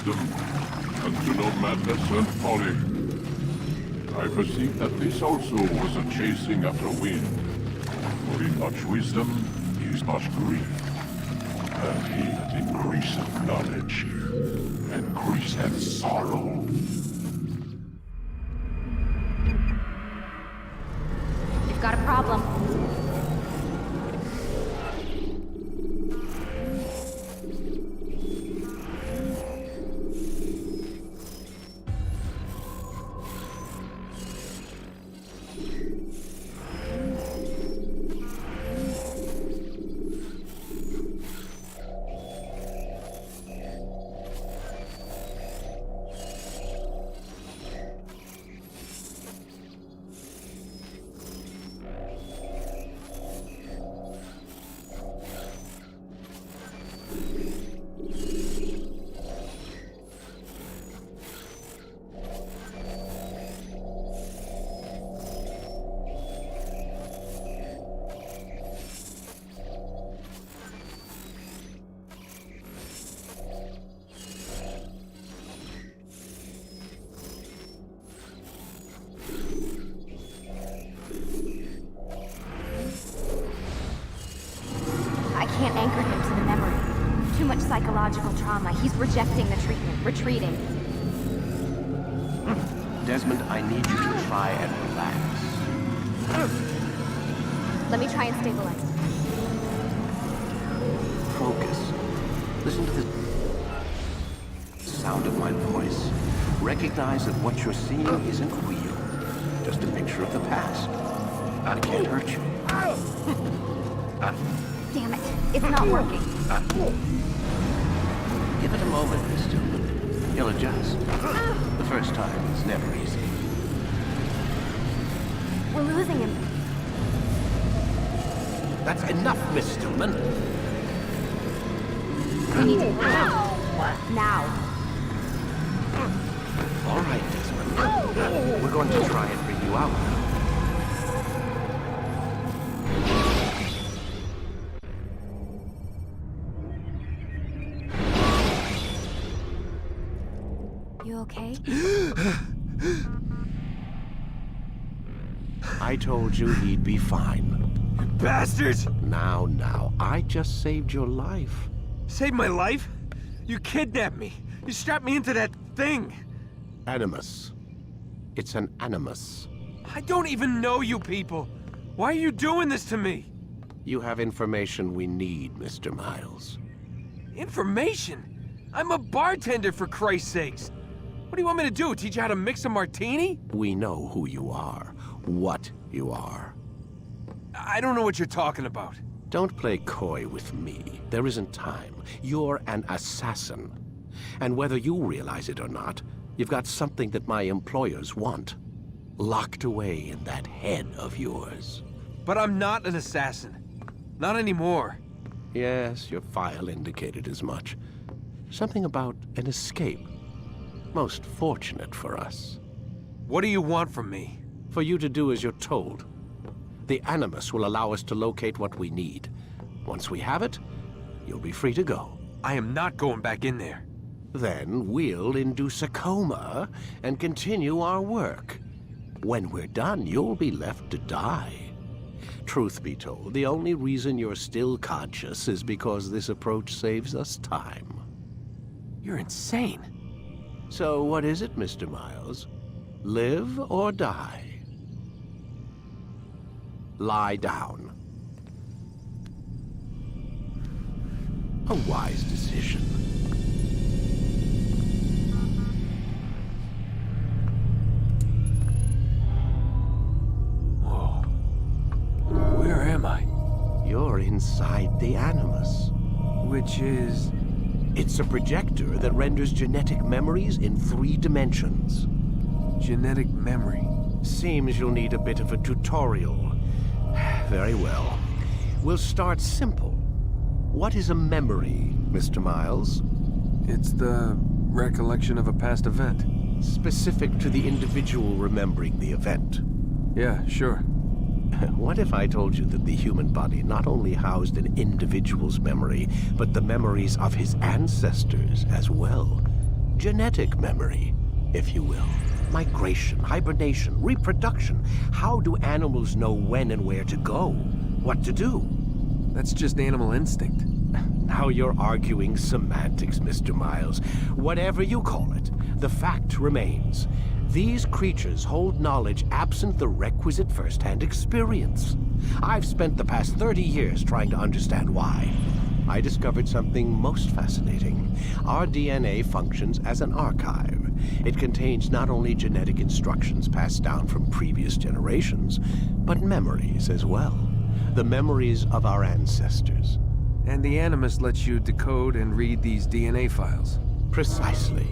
wisdom, and to know madness and folly. I perceive that this also was a chasing after wind. For in much wisdom is much grief. And he that increaseth knowledge increaseth sorrow. You've got a problem. I can't anchor him to the memory. Too much psychological trauma. He's rejecting the treatment, retreating. Desmond, I need you to try and relax. Let me try and stabilize. Focus. Listen to the sound of my voice. Recognize that what you're seeing isn't real. Just a picture of the past. I can't hurt you. Damn it. It's not working. Give it a moment, Miss Stillman. He'll adjust. The first time is never easy. We're losing him. That's enough, Miss Stillman. We need to now. All right, Desmond. We're going to try and bring you out now. You okay? I told you he'd be fine. Bastards! Now, I just saved your life. Saved my life? You kidnapped me. You strapped me into that thing. Animus. It's an animus. I don't even know you people. Why are you doing this to me? You have information we need, Mr. Miles. Information? I'm a bartender, for Christ's sakes. What do you want me to do? Teach you how to mix a martini? We know who you are, what you are. I don't know what you're talking about. Don't play coy with me. There isn't time. You're an assassin. And whether you realize it or not, you've got something that my employers want. Locked away in that head of yours. But I'm not an assassin. Not anymore. Yes, your file indicated as much. Something about an escape. Most fortunate for us. What do you want from me? For you to do as you're told. The Animus will allow us to locate what we need. Once we have it, you'll be free to go. I am not going back in there. Then we'll induce a coma and continue our work. When we're done, you'll be left to die. Truth be told, the only reason you're still conscious is because this approach saves us time. You're insane. So what is it, Mr. Miles? Live or die? Lie down. A wise decision. Whoa. Where am I? You're inside the Animus. Which is... It's a projector that renders genetic memories in 3 dimensions. genetic memory. Seems you'll need a bit of a tutorial. Very well. We'll start simple. What is a memory, Mr. Miles? It's the recollection of a past event. Specific to the individual remembering the event. Yeah, sure. What if I told you that the human body not only housed an individual's memory, but the memories of his ancestors as well? genetic memory, if you will. Migration, hibernation, reproduction. How do animals know when and where to go? What to do? That's just animal instinct. Now you're arguing semantics, Mr. Miles. Whatever you call it, the fact remains. These creatures hold knowledge absent the requisite first-hand experience. I've spent the past 30 years trying to understand why. I discovered something most fascinating. Our DNA functions as an archive. It contains not only genetic instructions passed down from previous generations, but memories as well. The memories of our ancestors. And the Animus lets you decode and read these DNA files. Precisely.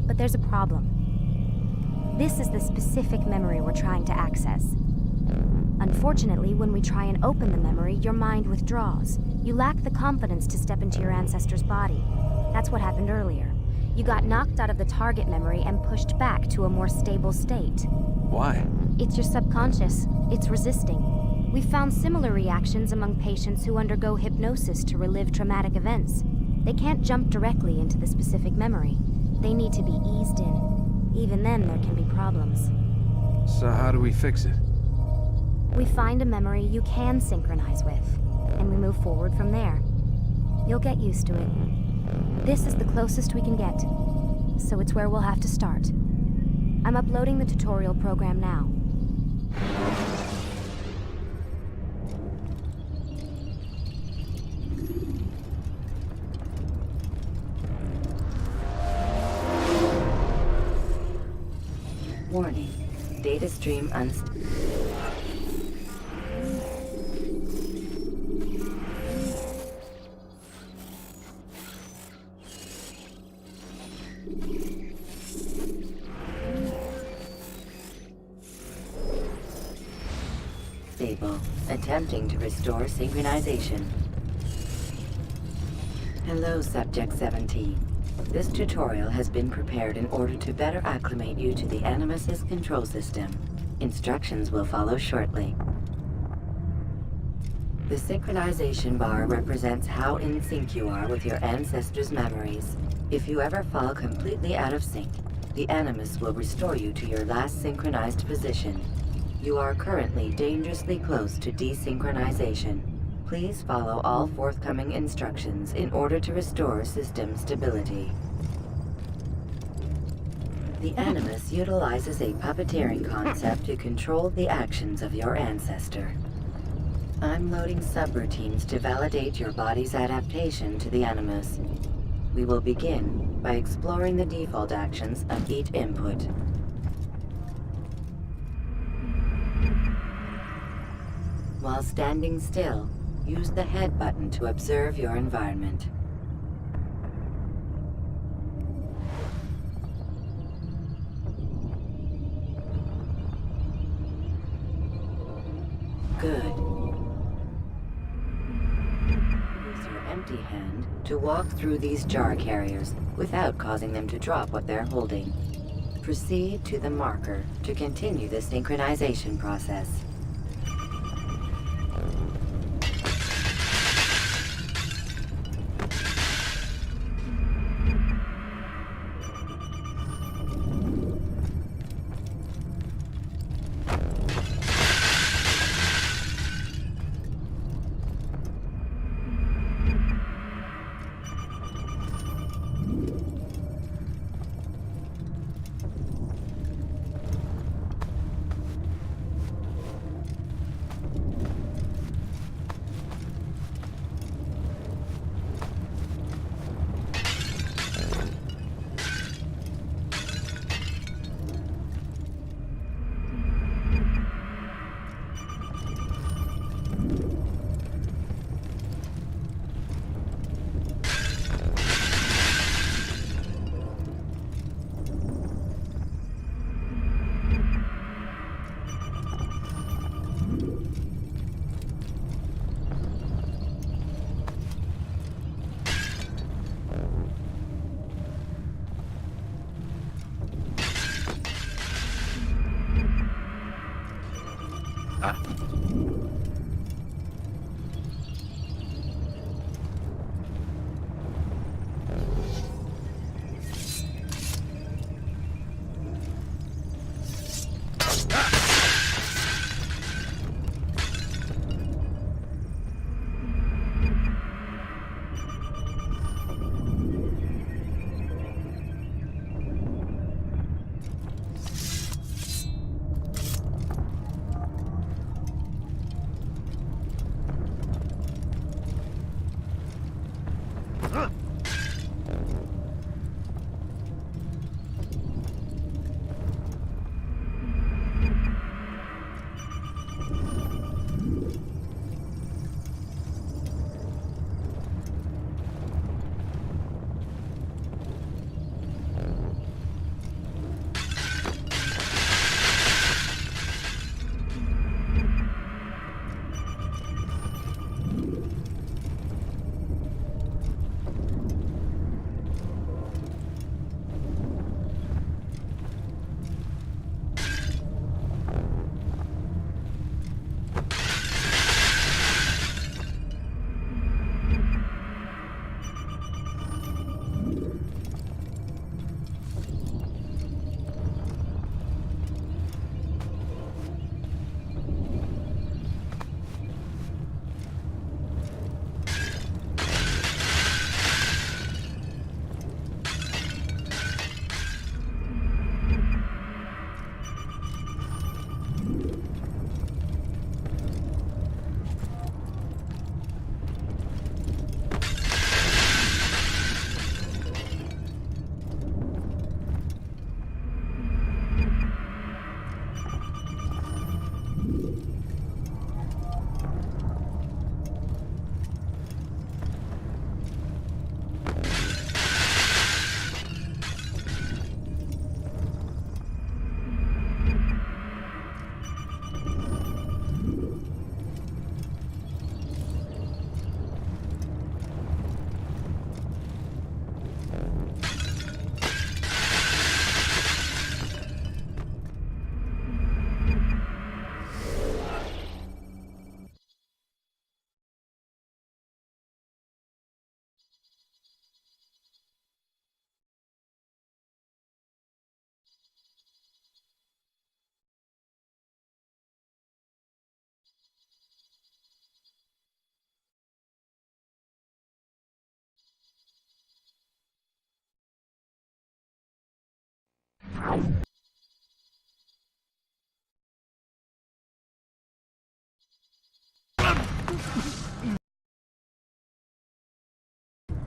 But there's a problem. This is the specific memory we're trying to access. Unfortunately, when we try and open the memory, your mind withdraws. You lack the confidence to step into your ancestor's body. That's what happened earlier. You got knocked out of the target memory and pushed back to a more stable state. Why? It's your subconscious. It's resisting. We've found similar reactions among patients who undergo hypnosis to relive traumatic events. They can't jump directly into the specific memory. They need to be eased in. Even then, there can be problems. So how do we fix it? We find a memory you can synchronize with, and we move forward from there. You'll get used to it. This is the closest we can get, so it's where we'll have to start. I'm uploading the tutorial program now. Warning. Data stream unstable. Attempting to restore synchronization. Hello, Subject 17. This tutorial has been prepared in order to better acclimate you to the Animus's control system. Instructions will follow shortly. The synchronization bar represents how in sync you are with your ancestors' memories. If you ever fall completely out of sync, the Animus will restore you to your last synchronized position. You are currently dangerously close to desynchronization. Please follow all forthcoming instructions in order to restore system stability. The Animus utilizes a puppeteering concept to control the actions of your ancestor. I'm loading subroutines to validate your body's adaptation to the Animus. We will begin by exploring the default actions of each input. While standing still, use the head button to observe your environment. Good. Use your empty hand to walk through these jar carriers without causing them to drop what they're holding. Proceed to the marker to continue the synchronization process.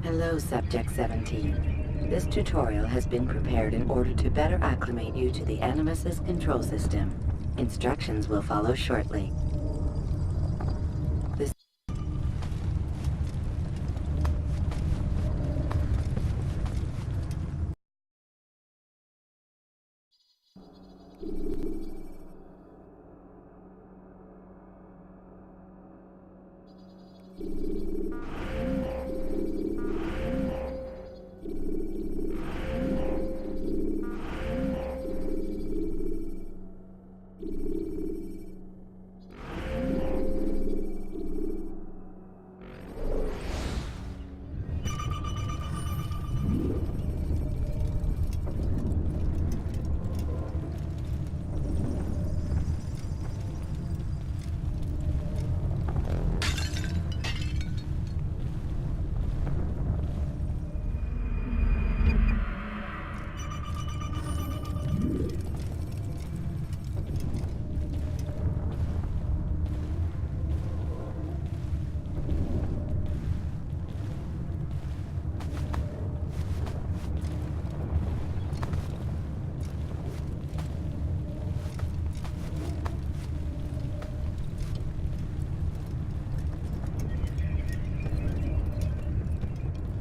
Hello, Subject 17. This tutorial has been prepared in order to better acclimate you to the Animus's control system. Instructions will follow shortly. This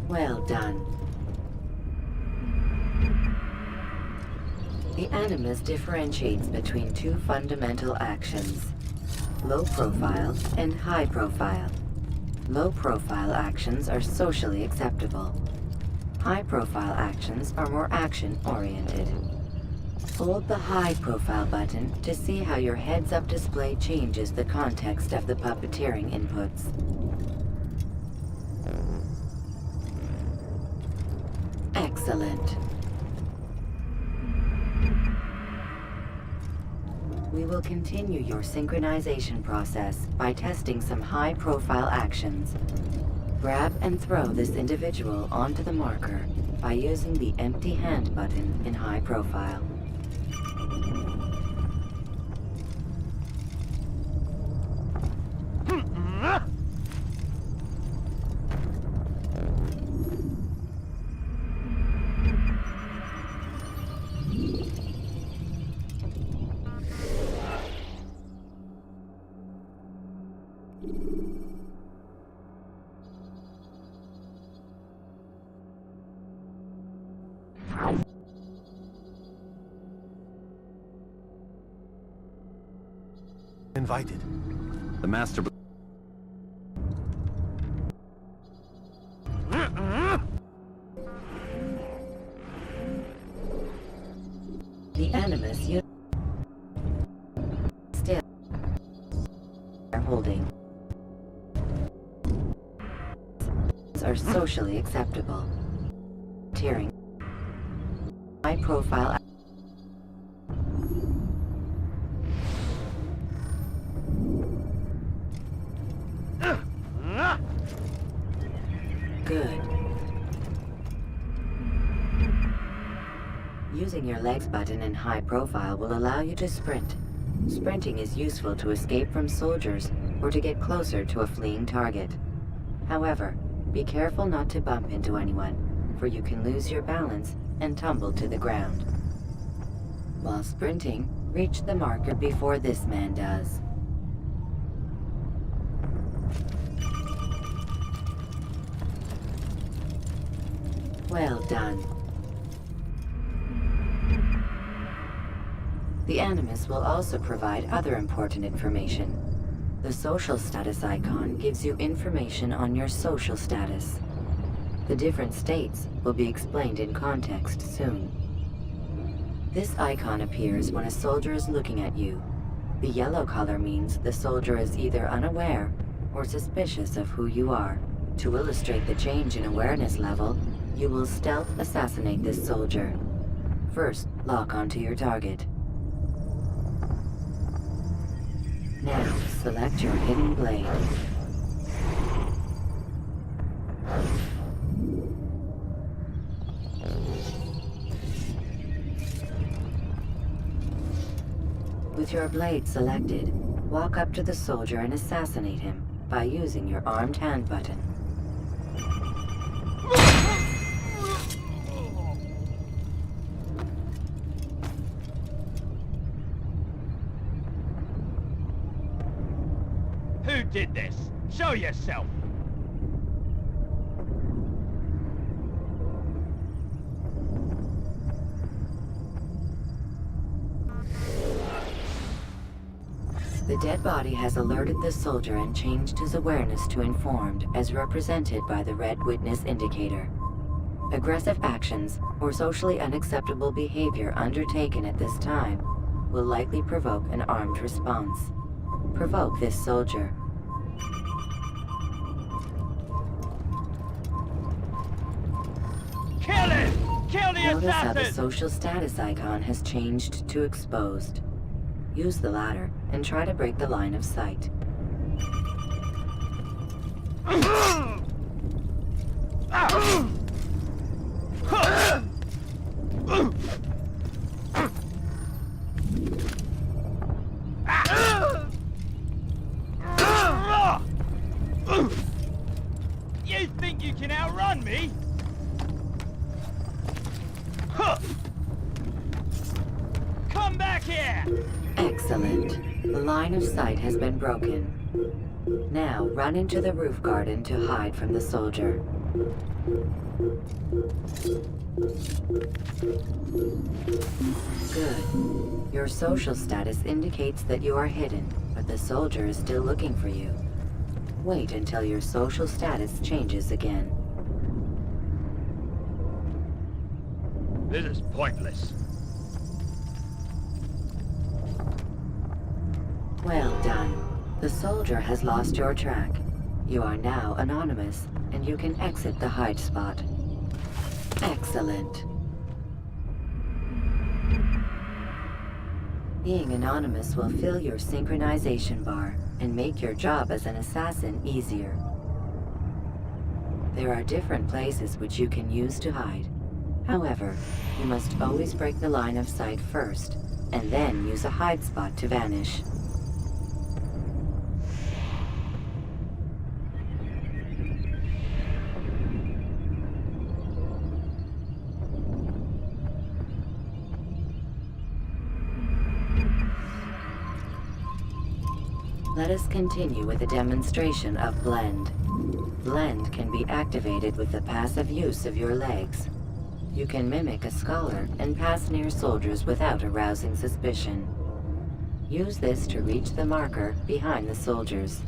Well done. The Animus differentiates between two fundamental actions: low profile and high profile. Low profile actions are socially acceptable. High profile actions are more action-oriented. Hold the high profile button to see how your heads-up display changes the context of the puppeteering inputs. Excellent. We will continue your synchronization process by testing some high-profile actions. Grab and throw this individual onto the marker by using the empty hand button in high profile. Invited. The master... The Animus still are holding are socially acceptable. Tearing high profile. Good. Using your legs button in high profile will allow you to sprint. Sprinting is useful to escape from soldiers or to get closer to a fleeing target. However, be careful not to bump into anyone, for you can lose your balance and tumble to the ground. While sprinting, reach the marker before this man does. Well done. The Animus will also provide other important information. The social status icon gives you information on your social status. The different states will be explained in context soon. This icon appears when a soldier is looking at you. The yellow color means the soldier is either unaware or suspicious of who you are. To illustrate the change in awareness level, you will stealth assassinate this soldier. First, lock onto your target. Now, select your hidden blade. With your blade selected, walk up to the soldier and assassinate him by using your armed hand button. Who did this? Show yourself! The dead body has alerted the soldier and changed his awareness to informed, as represented by the red witness indicator. Aggressive actions or socially unacceptable behavior undertaken at this time will likely provoke an armed response. Provoke this soldier. Kill him! Kill the Notice how the assassin! social status icon has changed to exposed. Use the latter and try to break the line of sight. You think you can outrun me? Come back here! Excellent. The line of sight has been broken. Now run into the roof garden to hide from the soldier. Good. Your social status indicates that you are hidden, but the soldier is still looking for you. Wait until your social status changes again. This is pointless. Well done. The soldier has lost your track. You are now anonymous, and you can exit the hide spot. Excellent. Being anonymous will fill your synchronization bar and make your job as an assassin easier. There are different places which you can use to hide. However, you must always break the line of sight first, and then use a hide spot to vanish. Let us continue with a demonstration of Blend. Blend can be activated with the passive use of your legs. You can mimic a scholar and pass near soldiers without arousing suspicion. Use this to reach the marker behind the soldiers.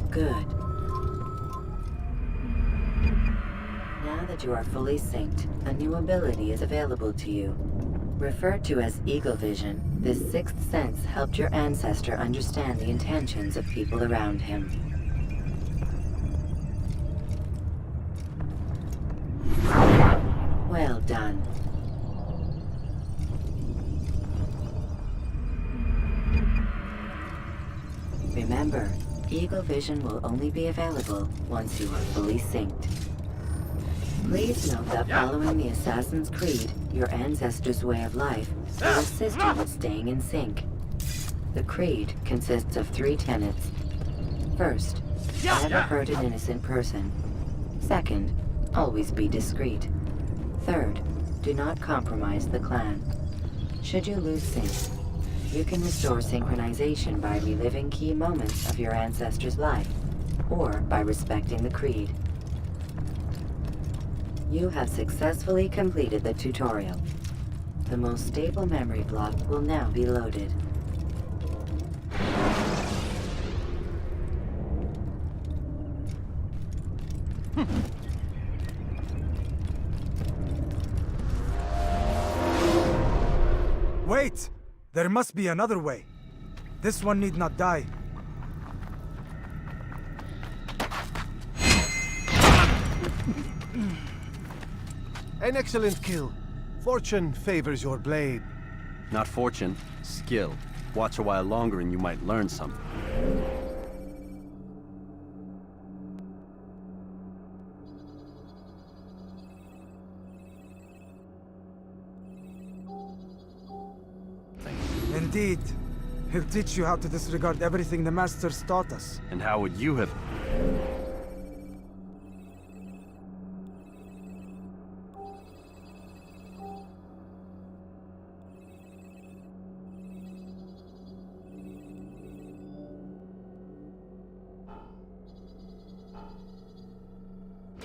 Good. Now that you are fully synced, a new ability is available to you. Referred to as Eagle Vision, this sixth sense helped your ancestor understand the intentions of people around him. Well done. Remember, Eagle Vision will only be available once you are fully synced. Please note that following the Assassin's Creed, your ancestors' way of life, will assist you with staying in sync. The Creed consists of 3 tenets. First, never hurt an innocent person. Second, always be discreet. Third, do not compromise the clan. Should you lose sync, you can restore synchronization by reliving key moments of your ancestor's life, or by respecting the Creed. You have successfully completed the tutorial. The most stable memory block will now be loaded. Wait! There must be another way. This one need not die. An excellent kill. Fortune favors your blade. Not fortune, skill. Watch a while longer and you might learn something. Indeed. He'll teach you how to disregard everything the Masters taught us. And how would you have...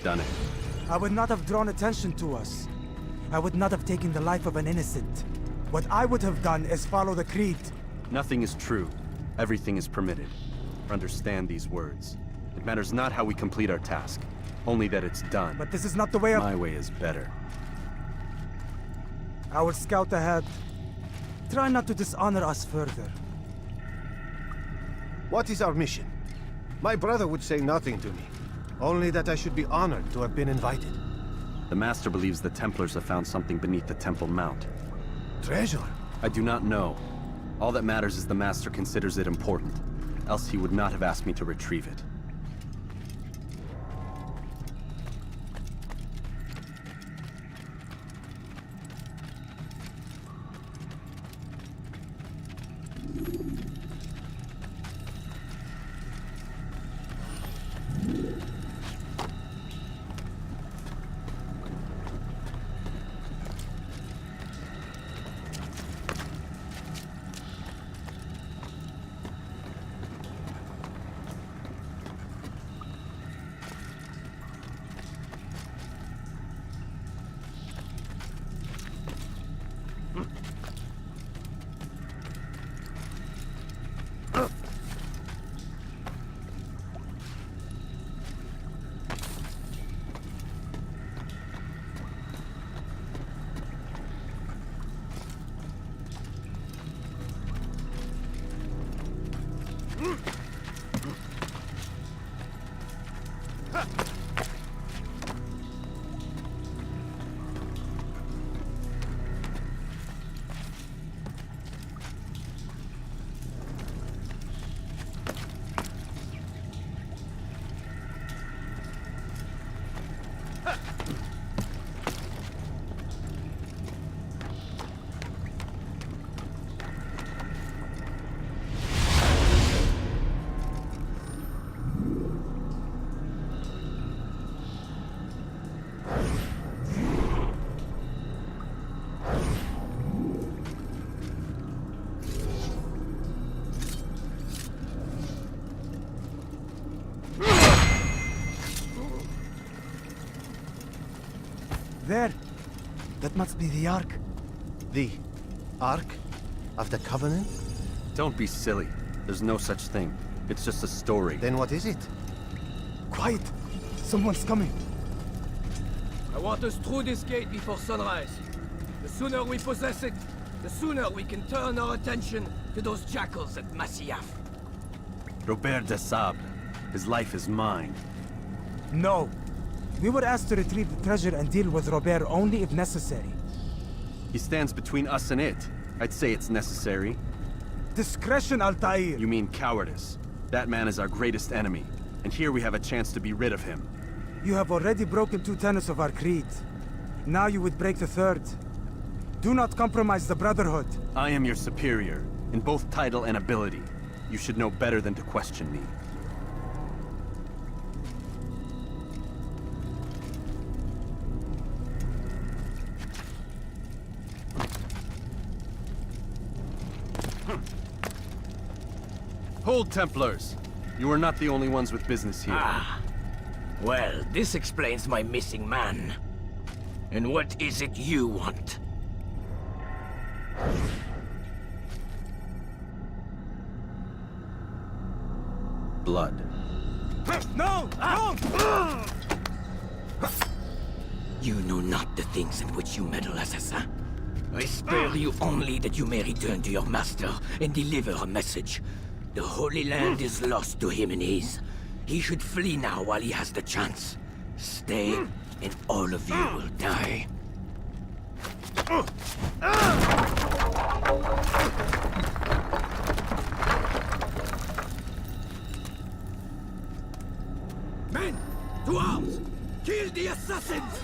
done it? I would not have drawn attention to us. I would not have taken the life of an innocent. What I would have done is follow the creed. Nothing is true. Everything is permitted. Understand these words. It matters not how we complete our task, only that it's done. But this is not the way of... My way is better. I will scout ahead. Try not to dishonor us further. What is our mission? My brother would say nothing to me. Only that I should be honored to have been invited. The Master believes the Templars have found something beneath the Temple Mount. Treasure? I do not know. All that matters is the Master considers it important. Else he would not have asked me to retrieve it. There! That must be the Ark. The Ark of the Covenant? Don't be silly. There's no such thing. It's just a story. Then what is it? Quiet! Someone's coming. I want us through this gate before sunrise. The sooner we possess it, the sooner we can turn our attention to those jackals at Masyaf. Robert de Sable. His life is mine. No. We were asked to retrieve the treasure and deal with Robert only if necessary. He stands between us and it. I'd say it's necessary. Discretion, Altair! You mean cowardice. That man is our greatest enemy, and here we have a chance to be rid of him. You have already broken 2 tenets of our creed. Now you would break the 3rd. Do not compromise the Brotherhood. I am your superior, in both title and ability. You should know better than to question me. Hold, Templars! You are not the only ones with business here. Ah. Well, this explains my missing man. And what is it you want? Blood. No! No! You know not the things in which you meddle, assassin. I spare you only that you may return to your master and deliver a message. The Holy Land is lost to him and his. He should flee now while he has the chance. Stay, and all of you will die. To arms! Kill the assassins!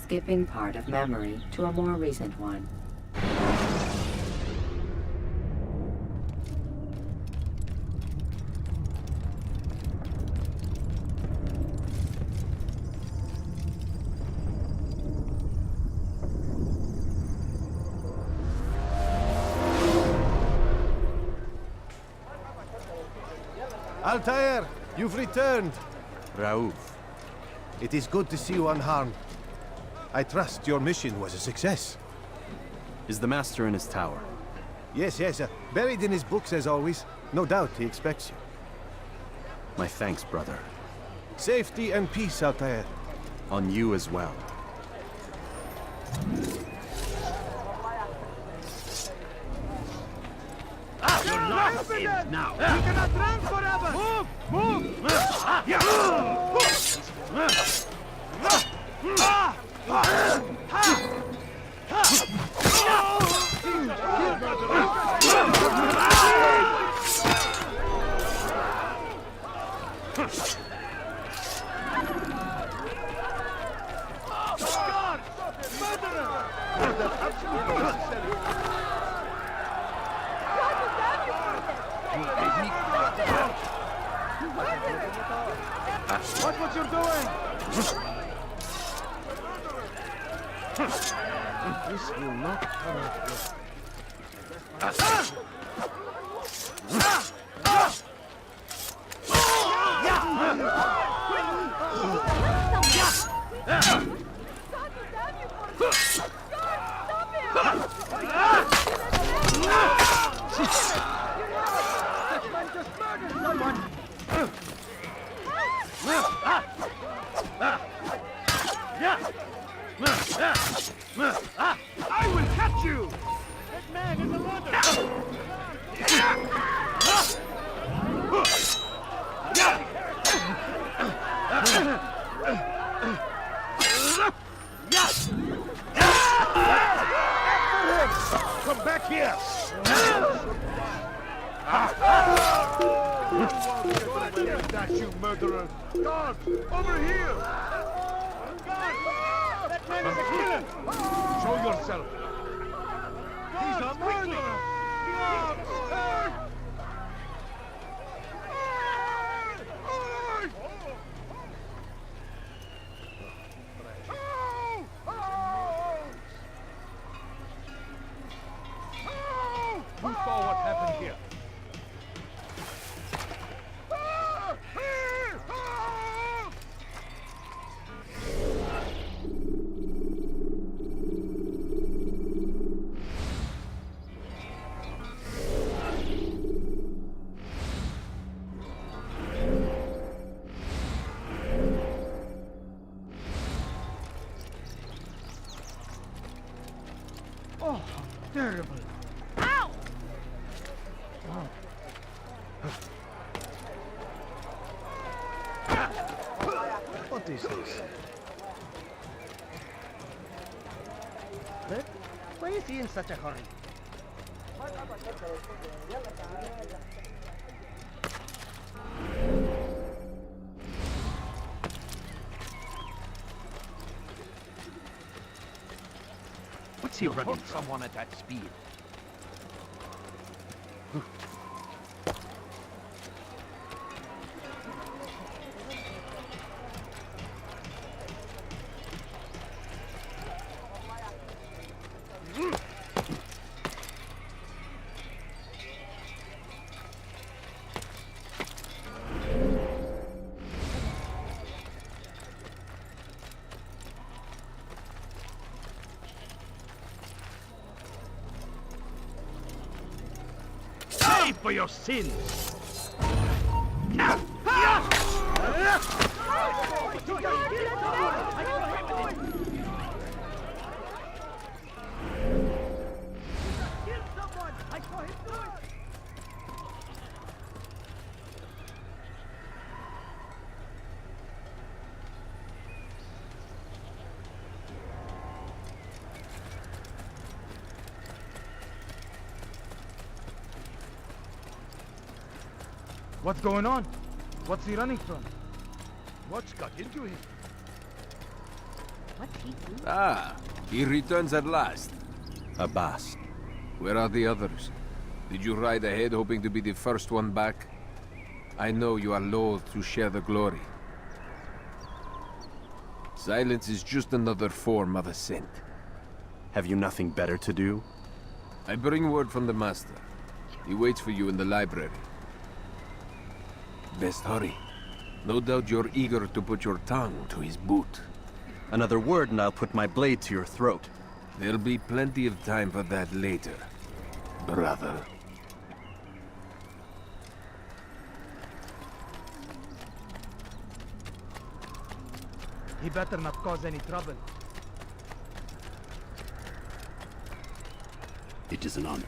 Skipping part of memory to a more recent one. Altair, you've returned. Raouf. It is good to see you unharmed. I trust your mission was a success. Is the Master in his tower? Yes, buried in his books as always. No doubt he expects you. My thanks, brother. Safety and peace, Altair. On you as well. You're lost in now! You cannot run forever! Move! Watch what you're doing! This will not come out I will catch you! That man is a murderer! Come back here! That you murderer! Guard! Over here! Guard! That man is a killer! Show yourself! He's a murderer! Who saw what happened here? Oh, terrible. Ow! What is this? Red? Why is he in such a hurry? What's he running Hurt from? someone at that speed. Pay for your sins! What's going on? What's he running from? What's got into him? What's he doing? Ah, he returns at last. Abbas. Where are the others? Did you ride ahead hoping to be the first one back? I know you are loath to share the glory. Silence is just another form of assent. Have you nothing better to do? I bring word from the Master. He waits for you in the library. Best hurry. No doubt you're eager to put your tongue to his boot. Another word and I'll put my blade to your throat. There'll be plenty of time for that later, brother. He better not cause any trouble. It is an honor.